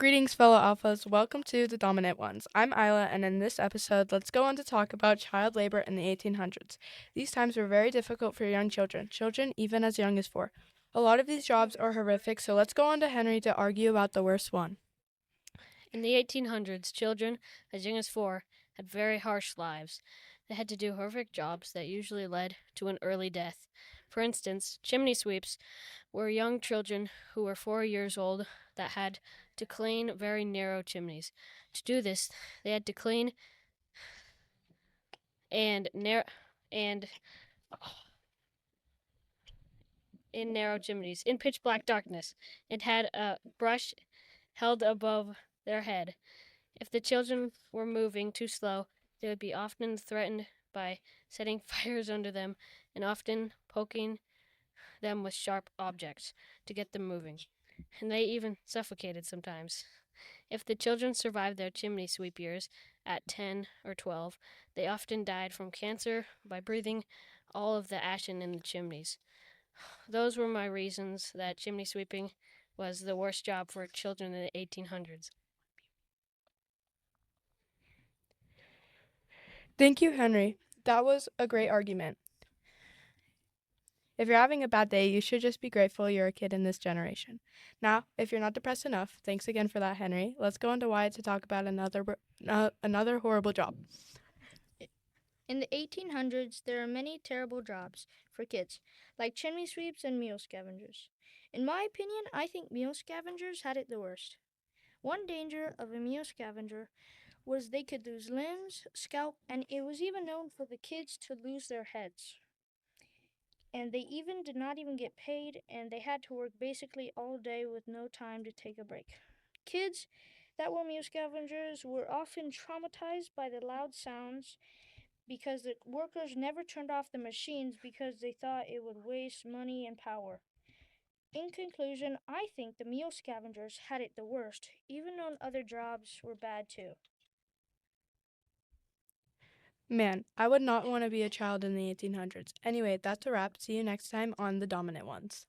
Greetings, fellow alphas. Welcome to The Dominant Ones. I'm Iyla, and in this episode, let's go on to talk about child labor in the 1800s. These times were very difficult for young children even as young as 4. A lot of these jobs are horrific, so let's go on to Henry to argue about the worst one. In the 1800s, children as young as 4 had very harsh lives. They had to do horrific jobs that usually led to an early death. For instance, chimney sweeps were young children who were 4 years old that had to clean very narrow chimneys. To do this, they had to clean and and in narrow chimneys in pitch black darkness. It had a brush held above their head. If the children were moving too slow, they would be often threatened by setting fires under them and often poking them with sharp objects to get them moving. And they even suffocated sometimes. If the children survived their chimney sweep years at 10 or 12, they often died from cancer by breathing all of the ashen in the chimneys. Those were my reasons that chimney sweeping was the worst job for children in the 1800s. Thank you, Henry. That was a great argument. If you're having a bad day, you should just be grateful you're a kid in this generation. Now, if you're not depressed enough, thanks again for that, Henry. Let's go on to Wyatt to talk about another horrible job. In the 1800s, there are many terrible jobs for kids, like chimney sweeps and meal scavengers. In my opinion, I think meal scavengers had it the worst. One danger of a meal scavenger was they could lose limbs, scalp, and it was even known for the kids to lose their heads. And they even did not even get paid, and they had to work basically all day with no time to take a break. Kids that were meal scavengers were often traumatized by the loud sounds because the workers never turned off the machines because they thought it would waste money and power. In conclusion, I think the meal scavengers had it the worst, even though other jobs were bad too. Man, I would not want to be a child in the 1800s. Anyway, that's a wrap. See you next time on The Dominant Ones.